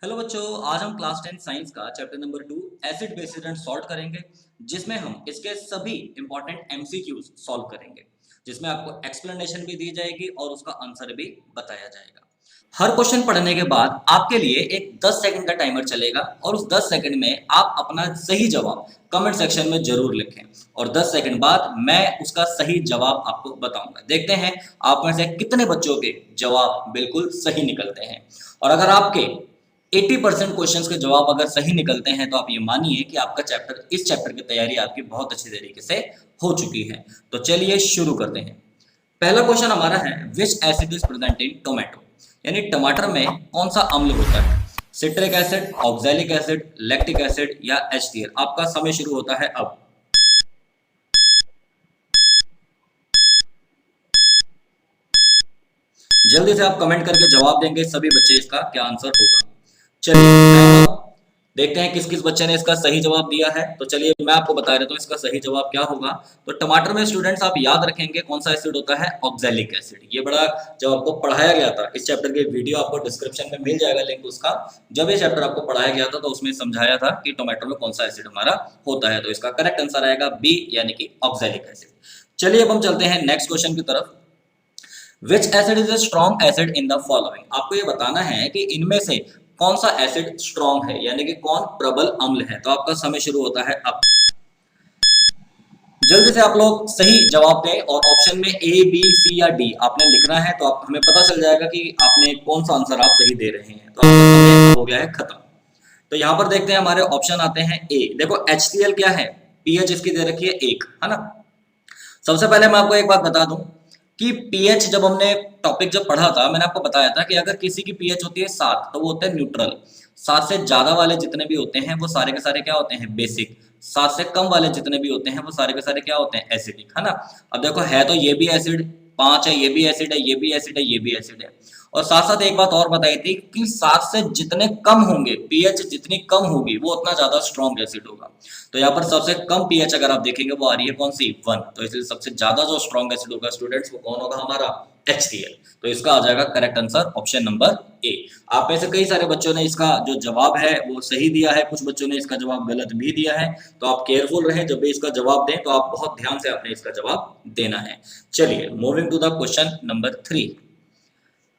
Hello बच्चों, आज हम क्लास 10 साइंस का chapter number 2 acid basis and salt करेंगे, जिसमें हम इसके सभी इंपॉर्टेंट एमसीक्यूज सॉल्व करेंगे, जिसमें आपको एक्सप्लेनेशन भी दी जाएगी और उसका आंसर भी बताया जाएगा। हर क्वेश्चन पढ़ने के बाद आपके लिए एक 10 सेकंड का टाइमर चलेगा और उस 10 सेकंड में आप अपना सही जवाब कमेंट सेक्शन में जरूर लिखें और 10 सेकंड बाद मैं उसका सही जवाब आपको बताऊंगा। देखते हैं आप में से कितने बच्चों के जवाब बिल्कुल सही निकलते हैं। और अगर आपके 80% क्वेश्चंस के जवाब अगर सही निकलते हैं तो आप ये मानिए कि आपका इस चैप्टर की तैयारी आपकी बहुत अच्छी तरीके से हो चुकी है। तो चलिए शुरू करते हैं। पहला क्वेश्चन हमारा है, विच acid is present in tomato, यानी टमाटर में कौन सा अम्ल होता है? Citric acid, oxalic acid, lactic acid या HCl। आपका समय शुरू होता है अब। जल्दी से आप कमेंट करके जवाब देंगे सभी बच्चे इसका क्या आंसर होगा। चलिए देखते हैं किस किस बच्चे ने इसका सही जवाब दिया है। तो चलिए मैं आपको बता देता हूँ इसका सही जवाब क्या होगा। तो टमाटर में स्टूडेंट्स आप याद रखेंगे कौन सा एसिड होता है, ऑक्सैलिक एसिड। ये बड़ा जब आपको पढ़ाया गया था, इस चैप्टर के वीडियो आपको डिस्क्रिप्शन में मिल जाएगा लिंक उसका। जब ये चैप्टर आपको पढ़ाया गया था तो उसमें समझाया था कि टोमेटो में कौन सा एसिड हमारा होता है। तो इसका करेक्ट आंसर आएगा बी, यानी कि ऑक्सैलिक एसिड। चलिए अब हम चलते हैं नेक्स्ट क्वेश्चन की तरफ। विच acid is a strong acid in the following. आपको ये बताना है कि इनमें से कौन सा एसिड स्ट्रॉन्ग है, यानी कि कौन प्रबल अम्ल है। तो आपका समय शुरू होता है अब। जल्दी से आप लोग सही जवाब दें और ऑप्शन में ए, बी, सी या डी आपने लिखना है, तो आप हमें पता चल जाएगा कि आपने कौन सा आंसर आप सही दे रहे हैं। तो आपका समय हो गया है खत्म। तो यहाँ पर देखते हैं हमारे ऑप्शन आते हैं ए। देखो HCl क्या है, पीएच इसकी दे रखी है 1, है ना। सबसे पहले मैं आपको एक बात बता दूं कि पीएच जब हमने टॉपिक जब पढ़ा था, मैंने आपको बताया था कि अगर किसी की पीएच होती है 7 तो वो होते हैं न्यूट्रल। 7 से ज्यादा वाले जितने भी होते हैं वो सारे के सारे क्या होते हैं, बेसिक। 7 से कम वाले जितने भी होते हैं वो सारे के सारे क्या होते हैं, एसिडिक, है ना। अब देखो है तो ये भी एसिड, 5 है, ये भी एसिड है, ये भी एसिड है, ये भी एसिड है। और साथ साथ एक बात और बताई थी कि 7 से जितने कम होंगे, पीएच जितनी कम होगी वो उतना ज्यादा स्ट्रॉन्ग एसिड होगा। तो यहाँ पर सबसे कम पीएच अगर आप देखेंगे वो आ रही है कौन सी, 1। तो इसलिए सबसे ज्यादा जो स्ट्रॉन्ग एसिड होगा स्टूडेंट्स वो कौन होगा, हमारा HCl। तो इसका आ जाएगा correct answer option number A. आप में से कई सारे बच्चों ने इसका जो जवाब है वो सही दिया है, कुछ बच्चों ने इसका जवाब गलत भी दिया है। तो आप केयरफुल रहें, जब भी इसका जवाब दें तो आप बहुत ध्यान से आपने इसका जवाब देना है। चलिए moving to the question number 3।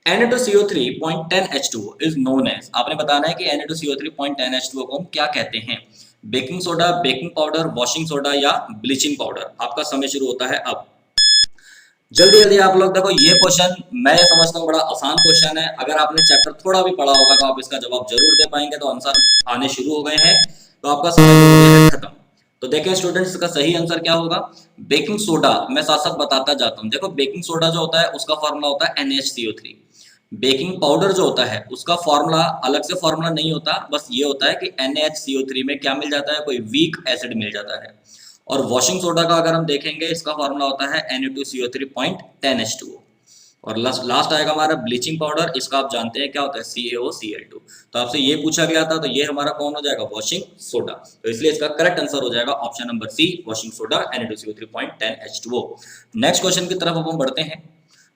Na2CO3.10H2O is known as. आपने बताना है कि Na2CO3.10H2O को हम क्या कहते हैं। Baking soda, baking powder, washing soda या ब्लीचिंग पाउडर। आपका समय शुरू होता है अब। जल्दी जल्दी आप लोग देखो, ये क्वेश्चन मैं समझता हूँ बड़ा आसान क्वेश्चन है। अगर आपने चैप्टर थोड़ा भी पढ़ा होगा तो आप इसका जवाब जरूर दे पाएंगे। तो आंसर आने शुरू हो गए हैं, तो आपका समय हो गया है खत्म। तो देखें स्टूडेंट्स, इसका सही आंसर क्या होगा। बेकिंग सोडा मैं साथ साथ बताता जाता हूँ। देखो बेकिंग सोडा जो होता है उसका फॉर्मूला होता है NaHCO3। बेकिंग पाउडर जो होता है उसका फॉर्मूला अलग से फॉर्मूला नहीं होता, बस ये होता है कि NaHCO3 में क्या मिल जाता है, कोई वीक एसिड मिल जाता है। और वॉशिंग सोडा का अगर हम देखेंगे इसका फॉर्मूला होता है Na2CO3.10H2O। और लास्ट आएगा हमारा ब्लीचिंग पाउडर, इसका आप जानते हैं क्या होता है, CaOCl2। तो आपसे ये पूछा गया था, तो ये हमारा कौन हो जाएगा, वॉशिंग सोडा। तो इसलिए इसका करेक्ट आंसर हो जाएगा option number C, washing soda Na2CO3.10H2O। Next question की तरफ अब हम बढ़ते हैं।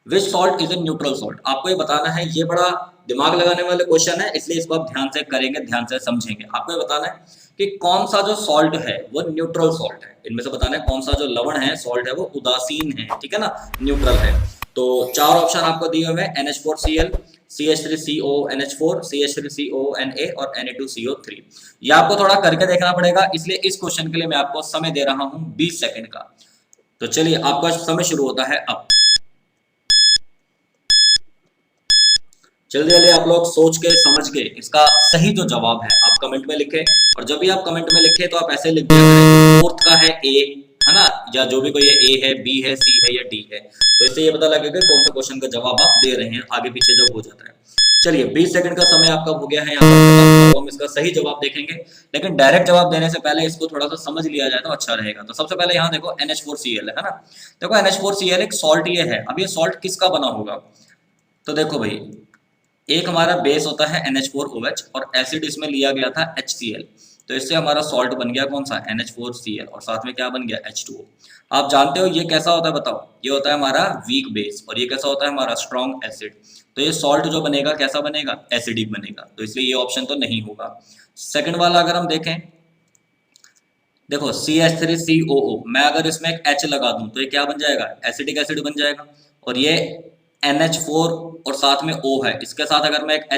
Which salt is a neutral salt. आपको ये बताना है, ये बड़ा दिमाग लगाने वाले क्वेश्चन है, इसलिए इसको आप ध्यान से करेंगे, ध्यान से समझेंगे। आपको ये बताना है कि कौन सा जो सॉल्ट है वो न्यूट्रल सॉल्ट है। इनमें से बताना है कौन सा जो लवण है, सॉल्ट है, वो उदासीन है, ठीक है ना, न्यूट्रल है। तो 4 ऑप्शन आपको दिए हुए हैं, NH4Cl, CH3CO NH4, CH3CO Na और Na2CO3। ये आपको थोड़ा करके देखना पड़ेगा, इसलिए इस क्वेश्चन के लिए मैं आपको समय दे रहा हूं 20 सेकंड का। तो चलिए आपका समय शुरू होता है अब। जल्दी जल्दी आप लोग सोच के समझ के इसका सही जो जवाब है आप कमेंट में लिखें। और जब भी आप कमेंट में लिखें तो आप ऐसे लिख दिया करें, फोर्थ का है ए, है ना, या जो भी कोई ए है, बी है, सी है या डी है। तो इससे ये पता लगेगा कौन सा क्वेश्चन का जवाब आप दे रहे हैं आगे पीछे जब हो जाता है। चलिए 20 सेकंड का समय आपका हो गया है यहाँ पर, तो हम इसका सही जवाब देखेंगे। लेकिन डायरेक्ट जवाब देने से पहले इसको थोड़ा सा समझ लिया जाए तो अच्छा रहेगा। तो सबसे पहले यहाँ देखो NH4Cl है ना। देखो NH4Cl एक सॉल्ट ये है। अब ये सॉल्ट किसका बना होगा, तो देखो भाई, एक हमारा बेस होता है NH4OH और एसिड इसमें लिया गया था HCl। तो इससे हमारा सॉल्ट बन गया कौन सा, NH4Cl, और साथ में क्या बन गया, H2O। आप जानते हो ये कैसा होता है बताओ, ये होता है हमारा वीक बेस, और ये कैसा होता है हमारा स्ट्रॉन्ग एसिड। तो ये सॉल्ट जो बनेगा कैसा बनेगा, एसिडिक बनेगा, तो इसलिए ये ऑप्शन तो नहीं होगा। सेकंड वाला अगर हम देखें, देखो CH3COO, मैं अगर इसमें एक H लगा दूं तो ये क्या बन जाएगा, एसिडिक एसिड बन जाएगा। और ये NH4 और साथ में O है, इसके साथ अगर मैं एक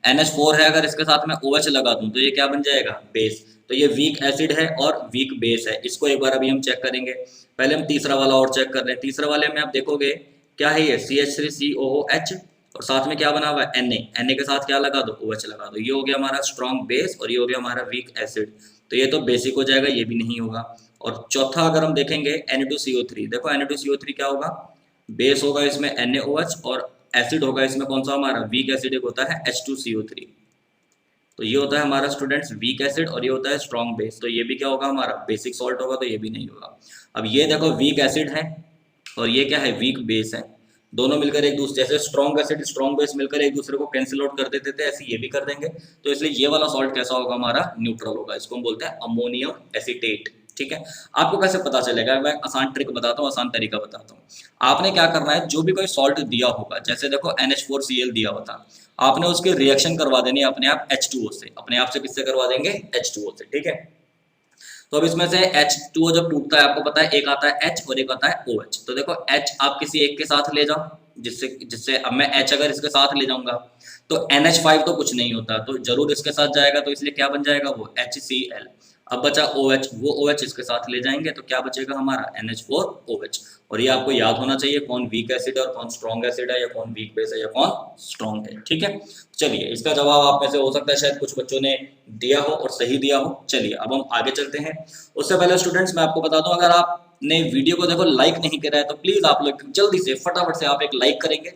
NH4 है, अगर इसके साथ में OH लगा दूं तो ये क्या बन जाएगा, बेस। तो ये वीक एसिड है और वीक बेस है। इसको एक बार अभी हम चेक करेंगे। पहले हम तीसरा वाला और चेक कर रहे हैं। तीसरे वाले में आप देखोगे क्या है, ये CH3COOH और साथ में क्या बना हुआ है, Na के साथ क्या लगा दो, OH लगा दो। ये हो गया हमारा स्ट्रॉन्ग बेस और ये हो गया हमारा वीक एसिड। तो ये तो बेसिक हो जाएगा, ये भी नहीं होगा। और चौथा अगर हम देखेंगे Na2CO3, देखो Na2CO3 क्या होगा, बेस होगा इसमें NaOH और एसिड होगा इसमें कौन सा हमारा, वीक एसिड एक होता है H2CO3। तो ये होता है हमारा स्टूडेंट्स वीक एसिड और ये होता है स्ट्रॉन्ग बेस। तो ये भी क्या होगा हमारा, बेसिक सॉल्ट होगा, तो ये भी नहीं होगा। अब ये देखो वीक एसिड है और ये क्या है, वीक बेस है। दोनों मिलकर एक दूसरे, जैसे स्ट्रॉन्ग एसिड स्ट्रॉन्ग बेस मिलकर एक दूसरे को कैंसिल आउट कर देते थे, ऐसे ये भी कर देंगे। तो इसलिए ये वाला सॉल्ट कैसा होगा हमारा, न्यूट्रल होगा। इसको हम बोलते हैं अमोनियम एसीटेट। ठीक है, आपको कैसे पता चलेगा, मैं आसान ट्रिक बताता हूँ, आसान तरीका बताता हूँ। आपने क्या करना है, जो भी कोई सॉल्ट दिया होगा, जैसे देखो NH4Cl दिया होता, आपने उसकी रिएक्शन करवा देनी है अपने आप H2O से। अपने आप से किससे करवा देंगे, H2O से। ठीक है, तो अब इसमें से H2O जब टूटता है, आपको पता है एक आता है H और एक आता है OH। तो देखो H आप किसी एक के साथ ले जाओ, जिससे जिससे अब मैं H अगर इसके साथ ले जाऊंगा तो NH5 तो कुछ नहीं होता, तो जरूर इसके साथ जाएगा, तो इसलिए क्या बन जाएगा वो HCl। अब बचा OH, वो OH इसके साथ ले जाएंगे तो क्या बचेगा हमारा NH4OH। और ये आपको याद होना चाहिए कौन वीक एसिड है और कौन स्ट्रॉन्ग एसिड है, या कौन वीक बेस है या कौन स्ट्रॉन्ग है। ठीक है, चलिए इसका जवाब आप में से हो सकता है शायद कुछ बच्चों ने दिया हो और सही दिया हो। चलिए अब हम आगे चलते हैं। उससे पहले स्टूडेंट्स मैं आपको बता दूं, अगर आपने वीडियो को देखो लाइक नहीं करा है तो प्लीज आप लोग जल्दी से फटाफट से आप एक लाइक करेंगे।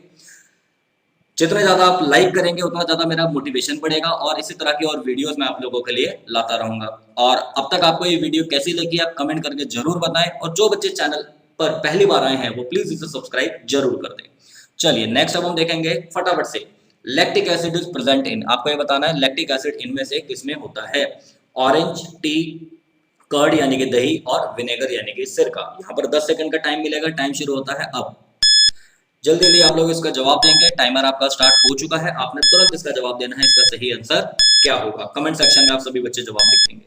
जितने ज्यादा आप लाइक करेंगे उतना ज्यादा मेरा मोटिवेशन बढ़ेगा और इसी तरह की और वीडियोस मैं आप लोगों के लिए लाता रहूंगा। और अब तक आपको ये वीडियो कैसी लगी आप कमेंट करके जरूर बताएं, और जो बच्चे चैनल पर पहली बार आए हैं वो प्लीज इसे सब्सक्राइब जरूर कर दें। चलिए नेक्स्ट अब हम देखेंगे फटाफट से, लैक्टिक एसिड इज प्रेजेंट इन, आपको ये बताना है लैक्टिक एसिड इनमें से किसमें होता है, ऑरेंज, टी, कर्ड यानी कि दही, और विनेगर यानी कि सिरका। यहाँ पर 10 सेकंड का टाइम मिलेगा, टाइम शुरू होता है अब। जल्दी जल्दी आप लोग इसका जवाब देंगे, टाइमर आपका स्टार्ट हो चुका है, आपने तुरंत इसका जवाब देना है। इसका सही आंसर क्या होगा, कमेंट सेक्शन में आप सभी बच्चे जवाब लिखेंगे।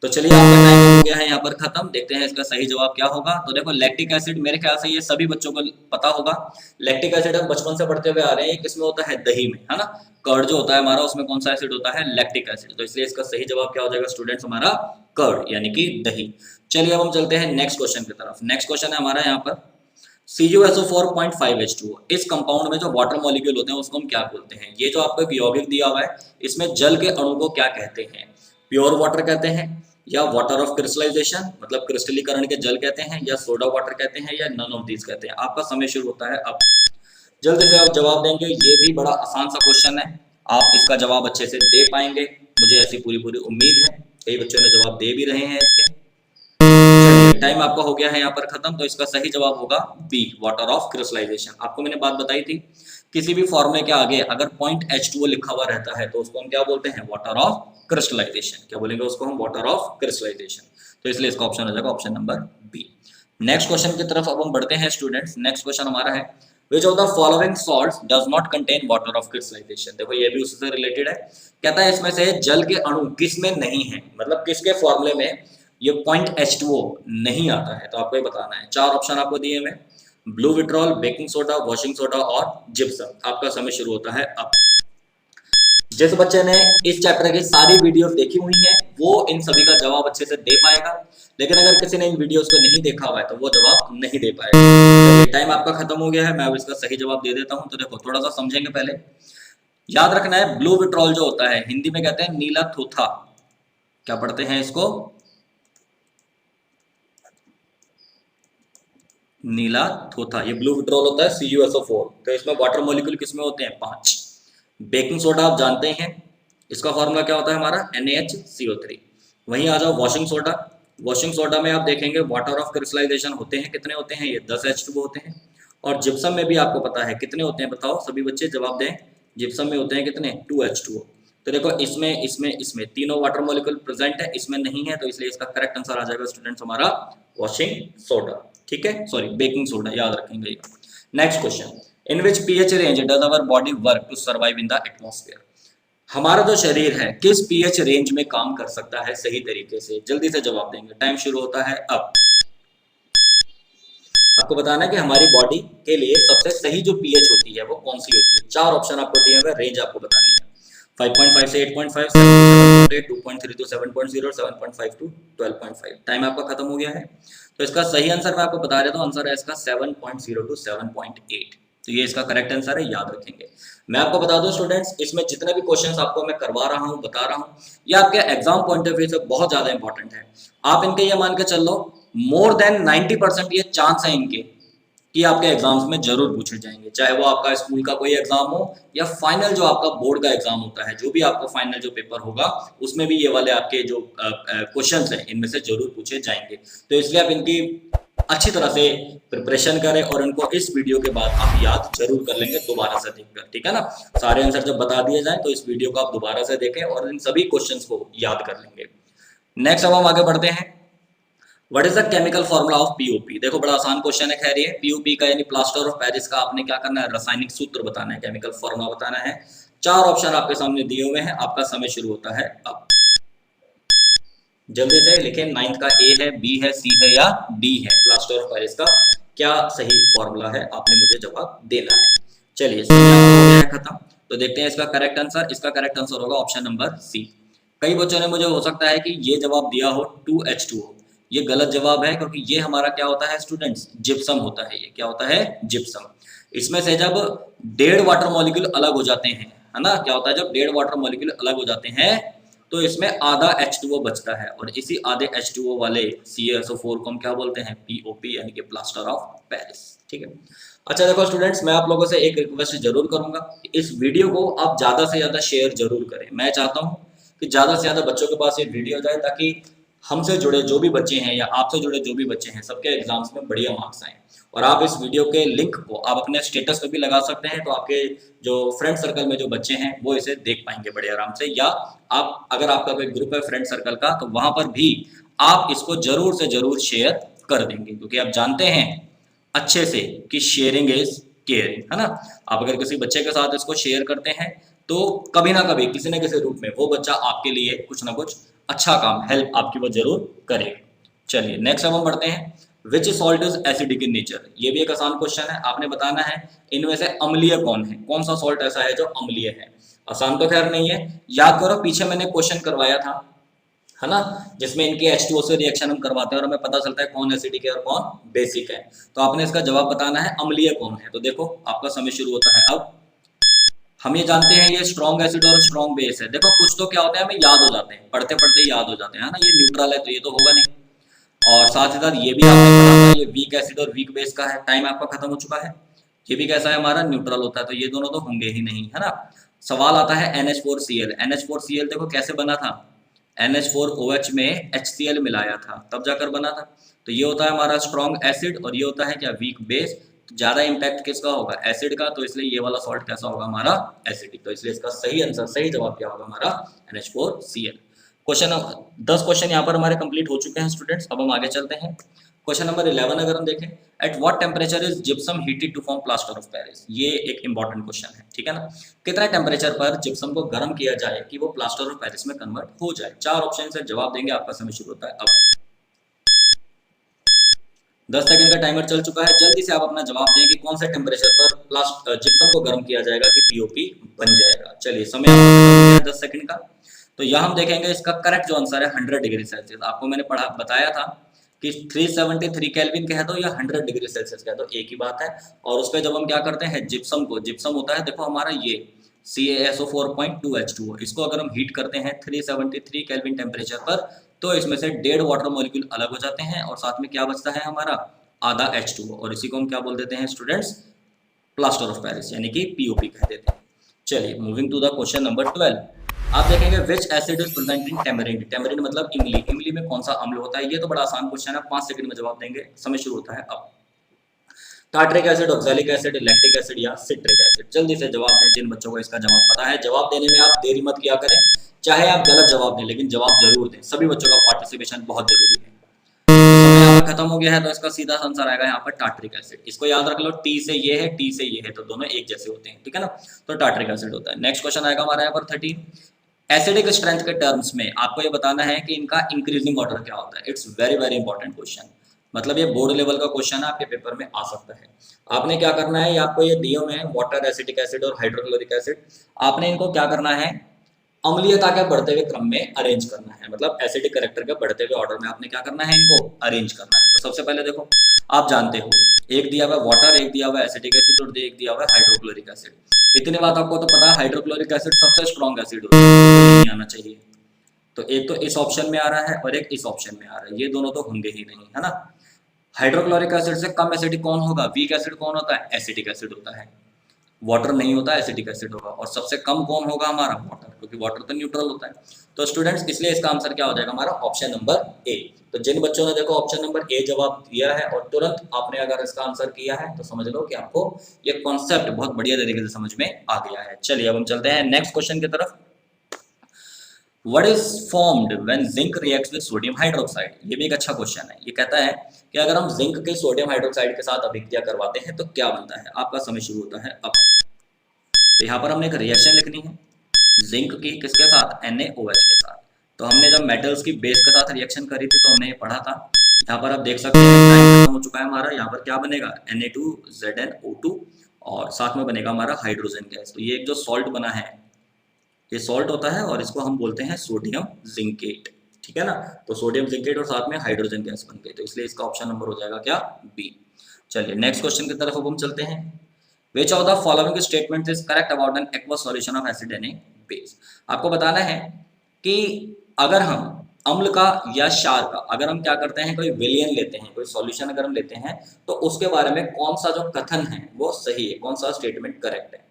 तो चलिए आपका टाइम हो गया है यहाँ पर खत्म, देखते हैं इसका सही जवाब क्या होगा। तो देखो लैक्टिक एसिड, मेरे ख्याल से ये सभी बच्चों को पता होगा। लैक्टिक एसिड हम बचपन से पढ़ते हुए आ रहे हैं, किसमें होता है, दही में, है ना। कर्ड जो होता है हमारा, उसमें कौन सा एसिड होता है, लैक्टिक एसिड। तो इसलिए इसका सही जवाब क्या हो जाएगा स्टूडेंट्स, हमारा कर्ड यानी कि दही। चलिए अब हम चलते हैं नेक्स्ट क्वेश्चन की तरफ। नेक्स्ट क्वेश्चन है हमारा यहाँ पर CuSO4.5H2O। इस कंपाउंड में जो वाटर मॉलिक्यूल होते हैं उसको हम क्या बोलते हैं। ये जो आपको एक यौगिक दिया हुआ है, इसमें जल के अणु को क्या कहते हैं, प्योर वाटर कहते हैं, या वाटर ऑफ क्रिस्टलाइजेशन मतलब क्रिस्टलीकरण के जल कहते हैं, या सोडा वाटर कहते हैं, या नन ऑफ दीज कहते हैं। आपका समय शुरू होता है अब, जल्दी से आप जवाब देंगे। ये भी बड़ा आसान सा क्वेश्चन है, आप इसका जवाब अच्छे से दे पाएंगे, मुझे ऐसी पूरी पूरी उम्मीद है। कई बच्चों ने जवाब दे भी रहे हैं इसके। टाइम आपका हो गया है यहाँ पर खत्म, तो इसका सही जवाब होगा बी, वाटर ऑफ क्रिस्टलाइजेशन। आपको मैंने बात बताई थी, किसी भी फॉर्मूले के आगे अगर पॉइंट H2O लिखा हुआ रहता है तो उसको हम क्या बोलते हैं, वाटर ऑफ क्रिस्टलाइजेशन। क्या बोलेंगे उसको हम, वाटर ऑफ क्रिस्टलाइजेशन। तो इसलिए इसका ऑप्शन हो जाएगा option number B. Next question की तरफ अब हम बढ़ते हैं स्टूडेंट्स। नेक्स्ट क्वेश्चन हमारा है, which of the following salts does not contain water of crystallization. देखो ये भी उससे रिलेटेड है, कहता है इसमें से जल के अणु किस में नहीं है, मतलब किसके फॉर्मूले में ये पॉइंट H2O नहीं आता है। तो आपको ये बताना है। 4 ऑप्शन आपको दिए हुए, blue vitriol, baking soda, washing soda और जिप्सम। आपका समय शुरू होता है अब। जिस बच्चे ने इस चैप्टर की सारी वीडियोस देखी हुई हैं वो इन सभी का जवाब अच्छे से दे पाएगा, लेकिन अगर किसी ने इन वीडियोस को नहीं देखा हुआ है तो वो जवाब नहीं दे पाएगा। टाइम आपका खत्म हो गया है, मैं अब इसका सही जवाब दे देता हूं। तो देखो थोड़ा सा समझेंगे पहले, याद रखना है ब्लू विट्रॉल जो होता है हिंदी में कहते हैं नीला थोथा। क्या पढ़ते हैं इसको, नीला थोथा। ये ब्लू विट्रॉल होता है CuSO4। तो इसमें वाटर मॉलिक्यूल किसमें होते हैं, 5। बेकिंग सोडा आप जानते हैं, इसका फॉर्मूला क्या होता है हमारा, NaHCO3। वहीं आ जाओ वॉशिंग सोडा। वॉशिंग सोडा में आप देखेंगे वाटर ऑफ क्रिस्टलाइजेशन होते हैं, कितने होते हैं, ये 10 H2O होते हैं। और जिप्सम में भी आपको पता है कितने होते हैं, बताओ सभी बच्चे जवाब दें। जिप्सम में होते हैं कितने, 2 H2O। तो देखो इसमें इसमें इसमें तीनों वाटर मॉलिक्यूल प्रेजेंट है, इसमें नहीं है, तो इसलिए इसका करेक्ट आंसर आ जाएगा स्टूडेंट्स हमारा वॉशिंग सोडा। ठीक है, सॉरी बेकिंग सोडा, याद रखेंगे। Next question, in which pH range does our body work to survive in the atmosphere. हमारा जो शरीर है किस पीएच रेंज में काम कर सकता है सही तरीके से, जल्दी से जवाब देंगे, टाइम शुरू होता है अब। आपको बताना है कि हमारी बॉडी के लिए सबसे सही जो पीएच होती है वो कौन सी होती है। चार ऑप्शन आपको दिए हुए, रेंज आपको बतानी है, 5.5 से 8.5, 7.8, 2.3 to 7.0, 7.5 to 12.5। टाइम आपका खत्म हो गया है। तो इसका सही आंसर मैं आपको बता देता हूँ, आंसर है इसका 7.0 to 7.8। तो ये इसका करेक्ट आंसर है, याद रखेंगे। मैं आपको बता दूं स्टूडेंट्स, इसमें जितने भी क्वेश्चंस आपको मैं करवा रहा हूँ, बता रहा हूँ, ये आपके एग्जाम पॉइंट ऑफ व्यू से बहुत ज्यादा इंपॉर्टेंट है। आप इनके ये मान के चल लो, मोर देन 90% ये चांस है इनके कि आपके एग्जाम्स में जरूर पूछे जाएंगे, चाहे वो आपका स्कूल का कोई एग्जाम हो या फाइनल जो आपका बोर्ड का एग्जाम होता है, जो भी आपका फाइनल जो पेपर होगा उसमें भी ये वाले आपके जो क्वेश्चंस हैं इनमें से जरूर पूछे जाएंगे। तो इसलिए आप इनकी अच्छी तरह से प्रिपरेशन करें और इनको इस वीडियो के बाद आप याद जरूर कर लेंगे दोबारा से देखकर, ठीक है ना। सारे आंसर जब बता दिए जाए तो इस वीडियो को आप दोबारा से देखें और इन सभी क्वेश्चंस को याद कर लेंगे। नेक्स्ट अब हम आगे बढ़ते हैं, what is the chemical formula of POP. देखो बड़ा आसान क्वेश्चन है, खैर ये पीओपी का यानी प्लास्टर ऑफ पेरिस का आपने क्या करना है, रासायनिक सूत्र बताना है, केमिकल फॉर्मूला बताना है। चार ऑप्शन आपके सामने दिए हुए हैं, आपका समय शुरू होता है अब। जल्दी से लिखें, 9th का ए है, बी है, सी है या डी है, प्लास्टर ऑफ पेरिस का क्या सही फॉर्मूला है, आपने मुझे जवाब देना है। चलिए खत्म, तो देखते हैं इसका करेक्ट आंसर। इसका करेक्ट आंसर होगा ऑप्शन नंबर सी। कई बच्चों ने मुझे हो सकता है कि ये जवाब दिया हो 2H2O, ये गलत जवाब है क्योंकि ये हमारा क्या होता है स्टूडेंट्स, जिप्सम होता है। ये क्या होता है, जिप्सम। इसमें से जब 1.5 वाटर मॉलिक्यूल अलग हो जाते हैं, है ना, क्या होता है जब 1.5 वाटर मॉलिक्यूल अलग हो जाते हैं तो इसमें आधा H2O बचता है और इसी आधे H2O वाले CaSO4 को हम क्या बोलते हैं, POP यानी कि प्लास्टर ऑफ पेरिस। ठीक है, अच्छा देखो स्टूडेंट्स, मैं आप लोगों से एक रिक्वेस्ट जरूर करूंगा, इस वीडियो को आप ज्यादा से ज्यादा शेयर जरूर करें। मैं चाहता हूं कि ज्यादा से ज्यादा बच्चों के पास ये वीडियो जाए ताकि हमसे जुड़े जो भी बच्चे हैं या आपसे जुड़े जो भी बच्चे हैं सबके एग्जाम्स में बढ़िया मार्क्स आए। और आप इस वीडियो के लिंक को आप अपने स्टेटस पे भी लगा सकते हैं, तो आपके जो फ्रेंड सर्कल में जो बच्चे हैं वो इसे देख पाएंगे बड़े आराम से। या आप अगर आपका कोई ग्रुप है फ्रेंड सर्कल का तो वहां पर भी आप इसको जरूर से जरूर शेयर कर देंगे, क्योंकि आप जानते हैं अच्छे से कि शेयरिंग इज केयरिंग, है ना। आप अगर किसी बच्चे के साथ इसको शेयर करते हैं तो कभी ना कभी किसी न किसी रूप में वो बच्चा आपके लिए कुछ ना कुछ अच्छा काम, हेल्प आपकी वो जरूर करेगा। चलिए नेक्स्ट अब हम बढ़ते हैं, which salt is acidic in nature. ये भी एक आसान क्वेश्चन है, आपने बताना है इनमें से अम्लीय कौन है, कौन सा सॉल्ट ऐसा है जो अम्लीय है। आसान तो खैर नहीं है, याद करो पीछे मैंने क्वेश्चन करवाया था, है ना, जिसमें इनके H2O से रिएक्शन हम करवाते हैं और हमें पता चलता है कौन एसिडिक है और कौन बेसिक है। तो आपने इसका जवाब बताना है अम्लीय कौन है। तो देखो आपका समय शुरू होता है अब। हम ये जानते हैं ये स्ट्रॉन्ग एसिड और स्ट्रॉन्ग बेस है। देखो कुछ तो क्या होता है हमें याद हो जाते हैं, पढ़ते पढ़ते याद हो जाते हैं ना, ये न्यूट्रल है तो ये तो होगा नहीं, और साथ ही साथ ये भी आपने पढ़ा था ये वीक एसिड और वीक बेस का है। टाइम आपका खत्म हो चुका है। ये भी कैसा है हमारा, न्यूट्रल होता है, तो ये दोनों तो होंगे ही नहीं, है ना। सवाल आता है NH4Cl। NH4Cl देखो कैसे बना था, NH4OH में HCl मिलाया था तब जाकर बना था। तो ये होता है हमारा स्ट्रॉन्ग एसिड और ये होता है क्या, वीक बेस। ज्यादा इंपैक्ट किसका होगा, एसिड का, तो इसलिए ये वाला सॉल्ट कैसा होगा हमारा, एसिडिक। तो इसलिए इसका सही आंसर, सही जवाब क्या होगा हमारा, NH4Cl। क्वेश्चन 10 क्वेश्चन यहाँ पर हमारे कंप्लीट हो चुके हैं स्टूडेंट्स। अब हम आगे चलते हैं, क्वेश्चन नंबर 11 अगर हम देखें, at what temperature is gypsum heated to form plaster of Paris. ये एक इंपॉर्टेंट क्वेश्चन है, ठीक है ना। कितने टेम्परेचर पर जिप्सम को गर्म किया जाए कि वो प्लास्टर ऑफ पेरिस में कन्वर्ट हो जाए। चार ऑप्शन से जवाब देंगे, आपका समय शुरू होता है अब। 10 सेकंड का टाइमर चल चुका है, जल्दी से आप अपना जवाब दें कि कौन से टेम्परेचर पर जिप्सम को गर्म किया जाएगा कि पीओपी बन जाएगा। चलिए समय 10 सेकंड का। तो यहाँ हम देखेंगे इसका करेक्ट जो आंसर है 100 डिग्री सेल्सियस। आपको मैंने बताया था कि 373 केल्विन कह दो या 100 डिग्री सेल्सियस कह दो, एक ही बात है। और उस पर जब हम क्या करते हैं जिप्सम को, जिप्सम होता है देखो हमारा ये CaSO4.2H2O, इसको अगर हम हीट करते हैं 373 केल्विन टेम्परेचर पर तो इसमें से 1.5 वाटर मॉलिक्यूल अलग हो जाते हैं और साथ में क्या बचता है हमारा, आधा H2O, और इसी को हम क्या बोल देते हैं स्टूडेंट्स, प्लास्टर ऑफ पेरिस यानी कि POP कह देते हैं। चलिए moving to the question number 12, आप देखेंगे which acid is present in tamarind. Tamarind मतलब इमली, इमली में कौन सा अम्ल होता है। ये तो बड़ा आसान क्वेश्चन है, 5 सेकंड में जवाब देंगे, समय शुरू होता है अब। Tartaric acid, oxalic acid, lactic acid या सिट्रिक एसिड? जल्दी से जवाब दें जिन बच्चों को इसका जवाब पता है। जवाब देने में आप देरी मत किया करें, चाहे आप गलत जवाब दें लेकिन जवाब जरूर दें। सभी बच्चों का पार्टिसिपेशन बहुत जरूरी है। समय यहाँ पर खत्म हो गया है तो इसका सीधा आंसर आएगा यहाँ पर टार्ट्रिक एसिड। इसको याद रख लो, टी से ये है, टी से ये है, तो दोनों एक जैसे होते हैं, ठीक है ना। तो टार्ट्रिक एसिड होता है। नेक्स्ट क्वेश्चन आएगा हमारा यहाँ पर 13। एसिडिक स्ट्रेंथ के टर्म्स में आपको ये बताना है कि इनका इंक्रीजिंग ऑर्डर क्या होता है। It's very very important question, मतलब ये बोर्ड लेवल का क्वेश्चन है, आपके पेपर में आ सकता है। आपने क्या करना है, आपको ये दिए हुए हैं वाटर, एसिटिक एसिड और हाइड्रोक्लोरिक एसिड। आपने इनको क्या करना है, अम्लीयता के बढ़ते हुए क्रम में अरेंज करना है, मतलब एसिडिक कैरेक्टर के बढ़ते हुए ऑर्डर में आपने क्या करना है, इनको अरेंज करना है। तो सबसे पहले देखो, आप जानते हो एक दिया हुआ वाटर, एक दिया हुआ एसिटिक एसिड और एक दिया हुआ हाइड्रोक्लोरिक एसिड। इतनी बात आपको तो पता है, हाइड्रोक्लोरिक एसिड सबसे स्ट्रॉन्ग एसिड होता है, नहीं आना चाहिए। तो एक तो इस ऑप्शन में आ रहा है और एक इस ऑप्शन में आ रहा है, ये दोनों तो होंगे ही नहीं, है ना। हाइड्रोक्लोरिक एसिड से कम एसिडिक कौन होगा, वीक एसिड कौन होता है, एसिटिक एसिड होता है। वाटर नहीं होता, एसिटिक एसिड होगा। और सबसे कम कौन होगा हमारा, वाटर, क्योंकि वाटर तो न्यूट्रल होता है। तो स्टूडेंट्स, इसलिए इसका आंसर क्या हो जाएगा हमारा, ऑप्शन नंबर ए। तो जिन बच्चों ने देखो ऑप्शन नंबर ए जवाब दिया है और तुरंत आपने अगर इसका आंसर किया है तो समझ लो कि आपको ये कॉन्सेप्ट बहुत बढ़िया तरीके से समझ में आ गया है। चलिए अब हम चलते हैं नेक्स्ट क्वेश्चन की तरफ। What is formed when zinc reacts with sodium hydroxide? ये भी एक अच्छा क्वेश्चन है। ये कहता है कि अगर हम जिंक के सोडियम हाइड्रोक्साइड के साथ अभिक्रिया करवाते हैं तो क्या बनता है। आपका समय शुरू होता है अब। तो यहाँ पर हमने एक रिएक्शन लिखनी है, जिंक की किसके साथ, NaOH के साथ। तो हमने जब मेटल्स की बेस के साथ रिएक्शन करी थी तो हमने ये पढ़ा था। यहाँ पर आप देख सकते हैं टाइम खत्म हो चुका है हमारा। यहाँ पर क्या बनेगा, Na2ZnO2 और साथ में बनेगा हमारा हाइड्रोजन गैस। तो ये एक जो सॉल्ट बना है, ये सॉल्ट होता है और इसको हम बोलते हैं सोडियम जिंकेट, ठीक है ना। तो सोडियम जिंकेट और साथ में हाइड्रोजन गैस बन गई, तो इसलिए इसका ऑप्शन नंबर हो जाएगा क्या, बी। चलिए नेक्स्ट क्वेश्चन की तरफ अब हम चलते हैं। Which of the following statements is correct about an aqueous solution of acid and a base? आपको बताना है कि अगर हम अम्ल का या क्षार का, अगर हम क्या करते हैं, कोई विलयन लेते हैं, कोई सॉल्यूशन अगर हम लेते हैं तो उसके बारे में कौन सा जो कथन है वो सही है, कौन सा स्टेटमेंट करेक्ट है।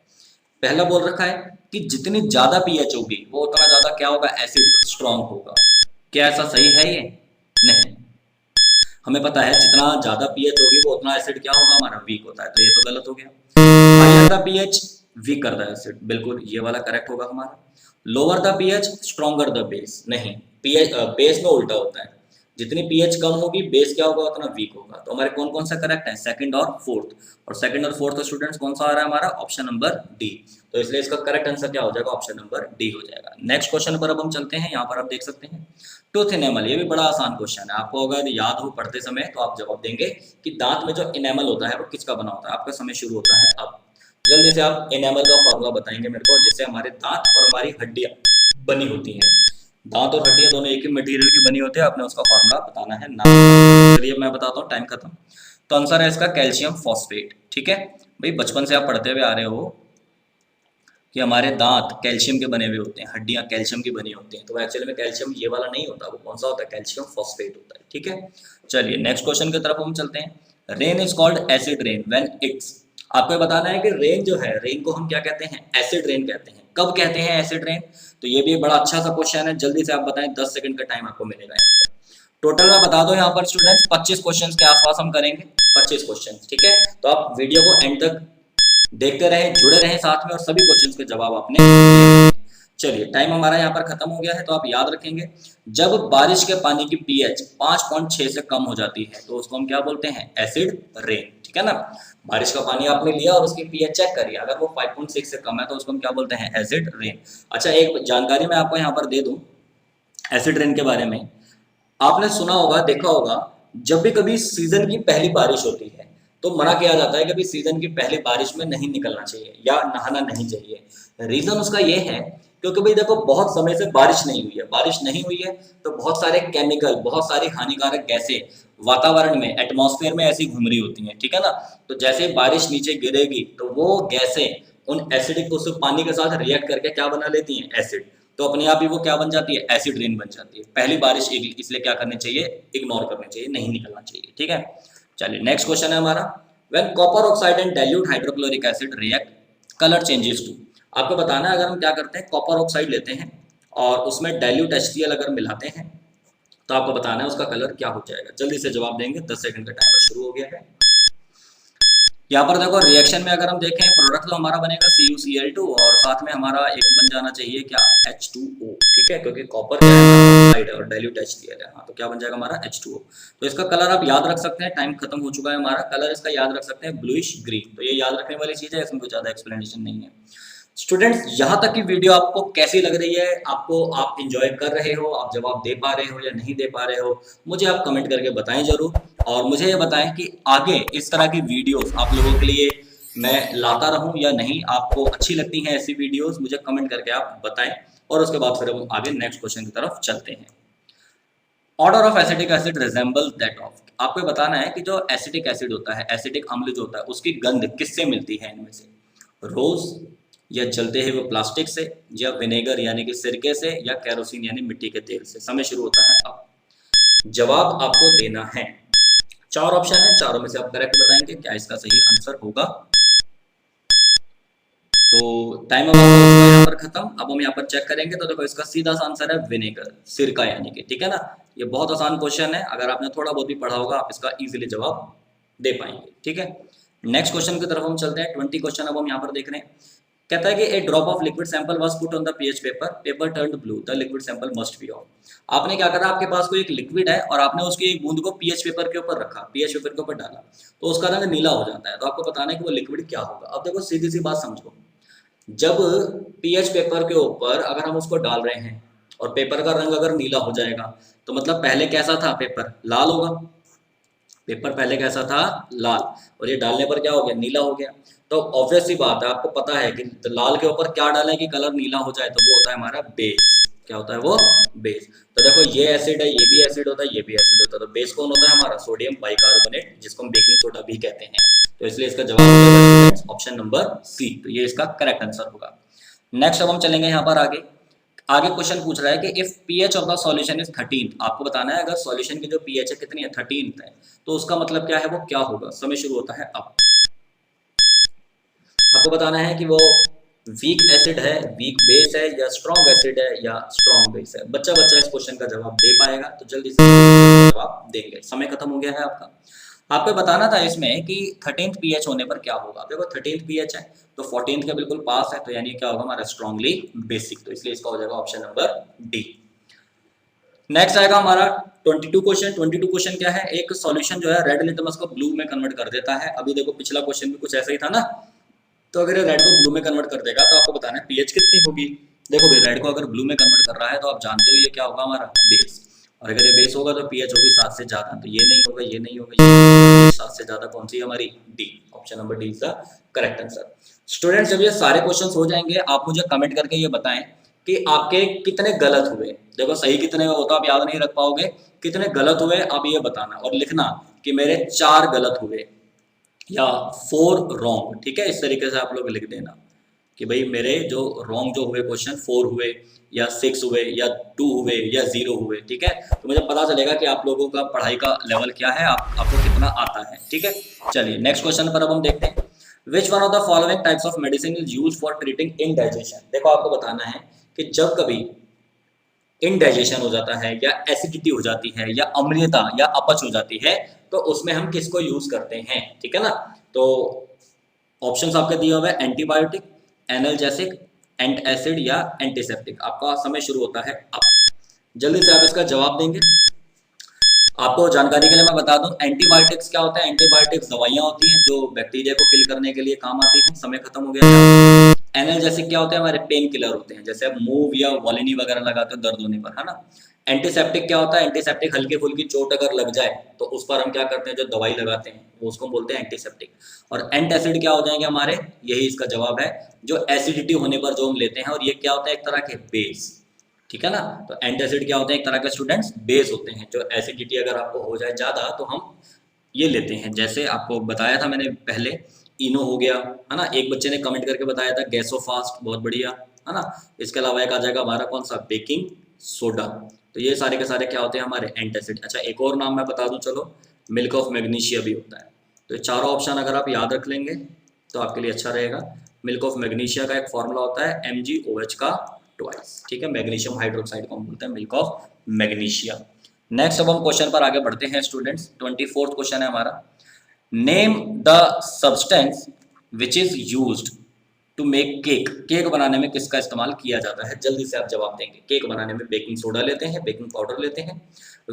पहला बोल रखा है कि जितनी ज्यादा पीएच होगी वो उतना ज्यादा क्या होगा, एसिड स्ट्रॉन्ग होगा। क्या ऐसा सही है ये, नहीं। हमें पता है जितना ज्यादा पीएच होगी वो उतना एसिड क्या होगा हमारा, वीक होता है। तो ये तो गलत हो गया। हायर द पीएच वीक कर द एसिड, बिल्कुल ये वाला करेक्ट होगा हमारा। Lower the pH stronger the base, नहीं, पीएच बेस में उल्टा होता है। जितनी पीएच कम होगी बेस क्या होगा, उतना वीक होगा। तो हमारे कौन कौन सा करेक्ट है, सेकंड और फोर्थ। और सेकंड और फोर्थ स्टूडेंट्स कौन सा आ रहा है हमारा, ऑप्शन नंबर डी। तो इसलिए इसका करेक्ट आंसर क्या हो जाएगा, ऑप्शन नंबर डी हो जाएगा। नेक्स्ट क्वेश्चन पर अब हम चलते हैं। यहाँ पर आप देख सकते हैं टूथ इनेमल, ये भी बड़ा आसान क्वेश्चन है। आपको अगर याद हो पढ़ते समय तो आप जवाब देंगे कि दांत में जो इनेमल होता है वो किसका बना होता है। आपका समय शुरू होता है अब। जल्दी से आप इनेमल का फॉर्मूला बताएंगे मेरे को, जिससे हमारे दांत और हमारी हड्डियां बनी होती हैं। दांत और हड्डियां दोनों एक ही मटेरियल की बनी होती है, आपने उसका फॉर्मूला बताना है ना। चलिए मैं बताता हूँ, टाइम खत्म। तो आंसर है इसका कैल्शियम फॉस्फेट, ठीक है भाई। बचपन से आप पढ़ते हुए आ रहे हो कि हमारे दांत कैल्शियम के बने हुए होते हैं, हड्डियां कैल्शियम की बनी होती हैं। तो एक्चुअली में कैल्शियम ये वाला नहीं होता, वो कौन सा होता है, कैल्शियम फॉस्फेट होता है, ठीक है। चलिए नेक्स्ट क्वेश्चन की तरफ हम चलते हैं। Rain is called acid rain when it's, आपको बताना है कि रेन जो है, रेन को हम क्या कहते हैं, एसिड रेन कहते हैं। कब कहते हैं एसिड रेन, तो ये भी एक बड़ा अच्छा सा क्वेश्चन है। जल्दी से आप बताएं, 10 सेकंड का टाइम आपको मिलेगा यहाँ पर। टोटल मैं बता दो यहाँ पर स्टूडेंट्स 25 क्वेश्चन के आसपास हम करेंगे, 25 क्वेश्चन, ठीक है। तो आप वीडियो को एंड तक देखते रहें, जुड़े रहें साथ में और सभी क्वेश्चंस के जवाब आपने। चलिए टाइम हमारा यहाँ पर खत्म हो गया है। तो आप याद रखेंगे, जब बारिश के पानी की पीएच 5.6 से कम हो जाती है तो उसको हम क्या बोलते हैं, एसिड रेन, ठीक है ना। बारिश का पानी आपने लिया और उसकी पीएच चेक करिए, अगर वो 5.6 से कम है तो उसको हम क्या बोलते हैं, एसिड रेन। अच्छा, एक जानकारी मैं आपको यहाँ पर दे दूं एसिड रेन के बारे में। आपने सुना होगा, देखा होगा, जब भी कभी सीजन की पहली बारिश होती है तो मना किया जाता है कि सीजन की पहली बारिश में नहीं निकलना चाहिए या नहाना नहीं चाहिए। रीजन उसका ये है क्योंकि भाई देखो बहुत समय से बारिश नहीं हुई है, बारिश नहीं हुई है तो बहुत सारे केमिकल, बहुत सारी हानिकारक गैसें वातावरण में, एटमॉस्फेयर में ऐसी घूम रही होती हैं, ठीक है ना। तो जैसे बारिश नीचे गिरेगी तो वो गैसें उन एसिडिक उस पानी के साथ रिएक्ट करके क्या बना लेती हैं, एसिड। तो अपने आप ही वो क्या बन जाती है, एसिड रेन बन जाती है। पहली बारिश इसलिए क्या करनी चाहिए, इग्नोर करनी चाहिए, नहीं निकलना चाहिए, ठीक है। चलिए नेक्स्ट क्वेश्चन है हमारा, when copper oxide and dilute hydrochloric acid react colour changes to. आपको बताना है, अगर हम क्या करते हैं, कॉपर ऑक्साइड लेते हैं और उसमें डाइल्यूट HCl अगर मिलाते हैं तो आपको बताना है उसका कलर क्या हो जाएगा। जल्दी से जवाब देंगे, 10 सेकंड का टाइमर शुरू हो गया है। यहाँ पर देखो रिएक्शन में अगर हम देखें प्रोडक्ट तो हमारा बनेगा CuCl2 और साथ में हमारा एक बन जाना चाहिए क्या H2O, ठीक है, क्योंकि कॉपर क्या है ऑक्साइड है और डाइल्यूट HCl है। हाँ, तो क्या बन जाएगा हमारा H2O। तो इसका कलर आप याद रख सकते हैं, टाइम खत्म हो चुका है हमारा, कलर इसका याद रख सकते हैं ब्लूइश ग्रीन। तो ये याद रखने वाली चीज है, इसमें कुछ ज्यादा एक्सप्लेनेशन नहीं है। स्टूडेंट्स, यहाँ तक की वीडियो आपको कैसी लग रही है, आपको आप इंजॉय कर रहे हो, आप जवाब दे पा रहे हो या नहीं दे पा रहे हो, मुझे आप कमेंट करके बताएं जरूर। और मुझे ये बताएं कि आगे इस तरह की वीडियोस आप लोगों के लिए मैं लाता रहूं या नहीं, आपको अच्छी लगती हैं ऐसी वीडियोस, मुझे कमेंट करके आप बताएं। और उसके बाद फिर हम आगे नेक्स्ट क्वेश्चन की तरफ चलते हैं। Order of acetic acid resemble that of, आपको बताना है कि जो एसिटिक एसिड होता है, एसिटिक अम्ल जो होता है, उसकी गंध किससे मिलती है इनमें से? रोज, या जलते हुए प्लास्टिक से, या विनेगर यानी कि सिरके से, या केरोसिन यानी मिट्टी के तेल से। समय शुरू होता है अब। जवाब आपको देना है। चार ऑप्शन है, चारों में से आप करेक्ट बताएंगे क्या इसका सही आंसर होगा। तो टाइम अब आपका यहाँ पर खत्म। अब हम यहाँ पर चेक करेंगे तो देखो इसका सीधा सा आंसर है विनेगर, सिरका यानी कि, ठीक है ना। ये बहुत आसान क्वेश्चन है, अगर आपने थोड़ा बहुत भी पढ़ा होगा आप इसका इजीली जवाब दे पाएंगे, ठीक है। नेक्स्ट क्वेश्चन की तरफ हम चलते हैं। 20 क्वेश्चन अब हम यहाँ पर देख रहे हैं। कहता है कि a drop of liquid sample was put on the pH paper, paper turned blue, the liquid sample must be of. आपने क्या करा, आपके पास कोई एक लिक्विड है और आपने उसकी एक बूंद को पीएच पेपर के ऊपर रखा, पीएच पेपर के ऊपर डाला, तो उसका रंग नीला हो जाता है। तो आपको बताना है कि वो लिक्विड क्या होगा। अब देखो सीधी सी बात समझो, जब पीएच पेपर के ऊपर अगर हम उसको डाल रहे हैं और पेपर का रंग अगर नीला हो जाएगा, तो मतलब पहले कैसा था, पेपर लाल होगा। पेपर पहले कैसा था, लाल, और ये डालने पर क्या हो गया, नीला हो गया। तो ऑब्वियस सी बात है, आपको पता है कि लाल के ऊपर क्या डालें कि कलर नीला हो जाए, तो वो होता है हमारा बेस। क्या होता है वो, बेस। तो देखो ये एसिड है, ये भी एसिड होता है, ये भी एसिड होता है, तो बेस कौन होता है हमारा, सोडियम बाइकार्बोनेट, जिसको हम बेकिंग सोडा भी कहते हैं। तो इसलिए इसका जवाब ऑप्शन नंबर सी, तो ये इसका करेक्ट आंसर होगा। नेक्स्ट अब हम चलेंगे यहाँ पर आगे। आगे क्वेश्चन पूछ रहा है कि if pH of the solution is 13, आपको बताना है अगर सॉल्यूशन की जो पीएच है कितनी है, 13 है, तो उसका मतलब क्या है, वो क्या होगा। समय शुरू होता है अब। आपको बताना है कि वो वीक एसिड है, वीक बेस है, या स्ट्रॉन्ग एसिड है, या स्ट्रॉन्ग बेस है। बच्चा बच्चा इस क्वेश्चन का जवाब दे पाएगा, तो जल्दी से जवाब देंगे। समय खत्म हो गया है आपका। आपको बताना था इसमें कि 13th पीएच होने पर क्या होगा। देखो 13th पीएच है तो 14th के बिल्कुल पास है, तो यानी क्या होगा हमारा, स्ट्रॉन्गली बेसिक। तो इसलिए इसका हो जाएगा ऑप्शन नंबर डी। नेक्स्ट आएगा हमारा 22 क्वेश्चन। 22 क्वेश्चन क्या है, एक सॉल्यूशन जो है रेड लिटमस को ब्लू में कन्वर्ट कर देता है। अभी देखो पिछला क्वेश्चन भी कुछ ऐसा ही था ना, तो अगर ये रेड को ब्लू में कन्वर्ट कर देगा तो आपको बताना है पीएच कितनी होगी। देखो भाई, रेड को अगर ब्लू में कन्वर्ट कर रहा है तो आप जानते हो ये क्या होगा हमारा, बेस। और अगर ये बेस होगा तो पीएच होगी 7 से ज्यादा, तो ये नहीं होगा, ये नहीं होगा, ये 7 से ज्यादा कौन सी हमारी, D. Option number D is the correct answer. Students, जब ये सारे क्वेश्चन हो जाएंगे आप मुझे कमेंट करके ये बताएं कि आपके कितने गलत हुए। देखो सही कितने हो तो आप याद नहीं रख पाओगे, कितने गलत हुए आप ये बताना और लिखना कि मेरे 4 गलत हुए या 4 रॉन्ग, ठीक है। इस तरीके से आप लोग लिख देना कि भाई मेरे जो रॉन्ग जो हुए क्वेश्चन 4 हुए, या 6 हुए, या 2 हुए, या 0 हुए, ठीक है। तो मुझे पता चलेगा कि आप लोगों का पढ़ाई का लेवल क्या है, आपको कितना आता है, ठीक है। चलिए नेक्स्ट क्वेश्चन पर अब हम देखते हैं। Which one of the following types of medicine is use for treating indigestion. देखो आपको बताना है कि जब कभी इनडाइजेशन हो जाता है, या एसिडिटी हो जाती है, या अम्लीयता या अपच हो जाती है, तो उसमें हम किसको यूज करते हैं, ठीक है ना। तो ऑप्शंस आपके दिए हुए हैं, एंटीबायोटिक, एनाल्जेसिक, एंट एसिड, या एंटीसेप्टिक। आपका समय शुरू होता है अब। जल्दी से आप इसका जवाब देंगे। आपको जानकारी के लिए मैं बता दूं, एंटीबायोटिक्स क्या होता है। एंटीबायोटिक्स दवाइयां होती हैं जो बैक्टीरिया को किल करने के लिए काम आती हैं। समय खत्म हो गया। एनाल्जेसिक क्या होता है, हमारे पेन किलर होते हैं, जैसे आप मूव या वॉलिनी वगैरह लगाते हो दर्द होने पर, है ना। एंटीसेप्टिक क्या होता है, एंटीसेप्टिक हल्की फुल्की चोट अगर लग जाए तो उस पर हम क्या करते हैं, जो दवाई लगाते हैं वो उसको बोलते हैं एंटीसेप्टिक। और एंटासिड क्या हो जाएंगे हमारे, यही इसका जवाब है, जो एसिडिटी होने पर जो हम लेते हैं। और ये क्या होता है, एक तरह के बेस, ठीक है ना। तो एंटासिड क्या होते हैं, एक तरह के स्टूडेंट्स बेस होते हैं। जो एसिडिटी अगर आपको हो जाए ज़्यादा तो हम ये लेते हैं, जैसे आपको बताया था मैंने पहले, इनो हो गया, है ना। एक बच्चे ने कमेंट करके बताया था गैसोफास्ट, बहुत बढ़िया, है ना। इसके अलावा एक आ जाएगा हमारा कौन सा, बेकिंग सोडा। तो ये सारे के सारे क्या होते हैं हमारे, एंटासिड। अच्छा एक और नाम मैं बता दूं चलो, मिल्क ऑफ मैग्नीशिया भी होता है। तो चारों ऑप्शन अगर आप याद रख लेंगे तो आपके लिए अच्छा रहेगा। मिल्क ऑफ मैग्नीशिया का एक फॉर्मूला होता है MgOH का ट्वाइस, ठीक है। मैग्नीशियम हाइड्रोक्साइड को हम बोलते हैं मिल्क ऑफ मैग्नीशिया। नेक्स्ट अब हम क्वेश्चन पर आगे बढ़ते हैं स्टूडेंट्स। 24th क्वेश्चन है हमारा। Name the substance which is used to make cake. Cake बनाने में किसका इस्तेमाल किया जाता है? जल्दी से आप जवाब देंगे। केक बनाने में बेकिंग सोडा लेते हैं, बेकिंग पाउडर लेते हैं,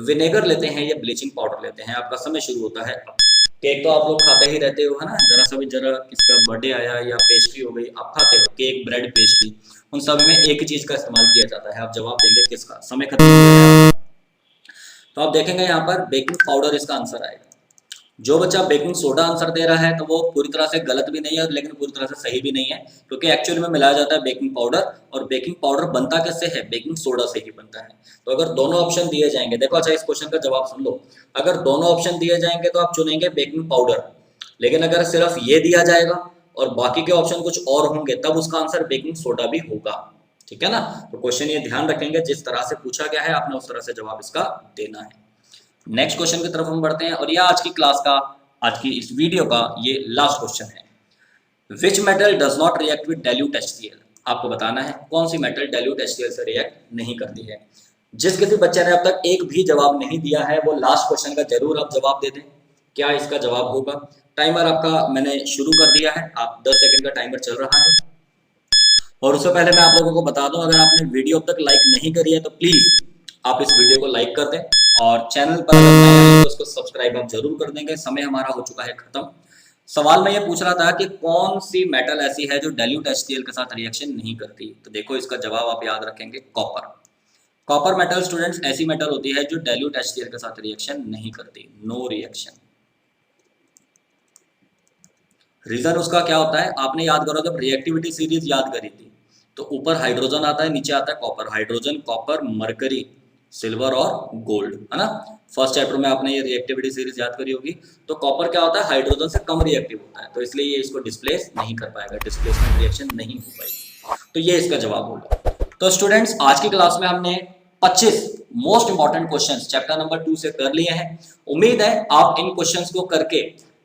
विनेगर लेते हैं या ब्लीचिंग पाउडर लेते हैं। आपका समय शुरू होता है अब। केक तो आप लोग खाते ही रहते हो, है ना? जरा सा भी, जरा किसका बर्थडे आया या पेस्ट्री हो गई, आप खाते हो केक, ब्रेड, पेस्ट्री, उन सब में एक ही चीज का इस्तेमाल किया जाता है। आप जवाब देंगे किसका? समय खत्म हो गया। तो आप देखेंगे यहाँ पर बेकिंग पाउडर इसका आंसर आएगा। जो बच्चा बेकिंग सोडा आंसर दे रहा है तो वो पूरी तरह से गलत भी नहीं है लेकिन पूरी तरह से सही भी नहीं है, क्योंकि एक्चुअली में मिलाया जाता है बेकिंग पाउडर, और बेकिंग पाउडर बनता कैसे है? बेकिंग सोडा से ही बनता है। तो अगर दोनों ऑप्शन दिए जाएंगे, देखो अच्छा इस क्वेश्चन का जवाब सुन लो, अगर दोनों ऑप्शन दिए जाएंगे तो आप चुनेंगे बेकिंग पाउडर, लेकिन अगर सिर्फ ये दिया जाएगा और बाकी के ऑप्शन कुछ और होंगे तब उसका आंसर बेकिंग सोडा भी होगा। ठीक है ना? तो क्वेश्चन ये ध्यान रखेंगे, जिस तरह से पूछा गया है आपने उस तरह से जवाब इसका देना है। नेक्स्ट क्वेश्चन की तरफ हम बढ़ते हैं, और यह आज की क्लास का, आज की इस वीडियो का ये लास्ट क्वेश्चन है। Which metal does not react with dilute HCl? आपको बताना है कौन सी मेटल डाइल्यूट HCl से रिएक्ट नहीं करती है। जिस किसी बच्चे ने अब तक एक भी जवाब नहीं दिया है वो लास्ट क्वेश्चन का जरूर आप जवाब दे दें। क्या इसका जवाब होगा? टाइमर आपका मैंने शुरू कर दिया है, आप 10 सेकंड का टाइमर चल रहा है। और उससे पहले मैं आप लोगों को बता दूं, अगर आपने वीडियो अब तक लाइक नहीं करी है तो प्लीज आप इस वीडियो को लाइक कर दें, और चैनल पर अगर नए हैं तो उसको सब्सक्राइब आप जरूर कर देंगे। समय हमारा हो चुका है खत्म। सवाल मैं ये पूछ रहा था कि कौन सी मेटल ऐसी है जो डाइल्यूट HCl के साथ रिएक्शन नहीं करती? तो देखो इसका जवाब आप याद रखेंगे, कॉपर। कॉपर मेटल स्टूडेंट्स ऐसी मेटल होती है जो डाइल्यूट HCl के साथ रिएक्शन नहीं करती, नो रिएक्शन। रीजन उसका क्या होता है? आपने याद करो, जब रिएक्टिविटी सीरीज याद करी थी तो ऊपर हाइड्रोजन आता है, नीचे आता है copper. Hydrogen, copper, mercury, silver और गोल्ड, है ना? फर्स्ट चैप्टर में आपने ये रिएक्टिविटी सीरीज याद करी होगी। तो कॉपर क्या होता है? हाइड्रोजन से कम रिएक्टिव होता है, तो इसलिए ये इसको डिस्प्लेस नहीं कर पाएगा, डिस्प्लेसमेंट रिएक्शन नहीं हो पाएगी। तो ये इसका जवाब होगा। तो स्टूडेंट्स आज की क्लास में हमने 25 most important questions chapter number 2 से कर लिए हैं। उम्मीद है आप इन क्वेश्चंस को करके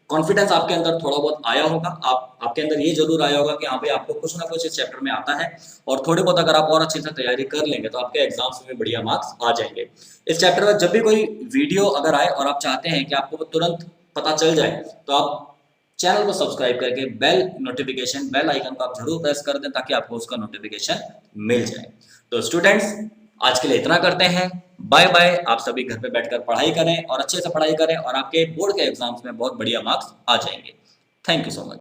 कॉन्फिडेंस आपके अंदर थोड़ा बहुत आया होगा। आपके अंदर ये जरूर आया होगा कि हाँ भाई आपको कुछ ना कुछ इस चैप्टर में आता है, और थोड़े बहुत अगर आप और अच्छे से तैयारी कर लेंगे तो आपके एग्जाम्स में बढ़िया मार्क्स आ जाएंगे। इस चैप्टर में जब भी कोई वीडियो अगर आए और आप चाहते हैं कि आपको तुरंत पता चल जाए तो आप चैनल को सब्सक्राइब करके बेल आइकन को आप जरूर प्रेस कर दें ताकि आपको उसका नोटिफिकेशन मिल जाए। तो स्टूडेंट्स आज के लिए इतना करते हैं, बाय बाय। आप सभी घर पे बैठकर पढ़ाई करें और अच्छे से पढ़ाई करें, और आपके बोर्ड के एग्जाम्स में बहुत बढ़िया मार्क्स आ जाएंगे। Thank you so much.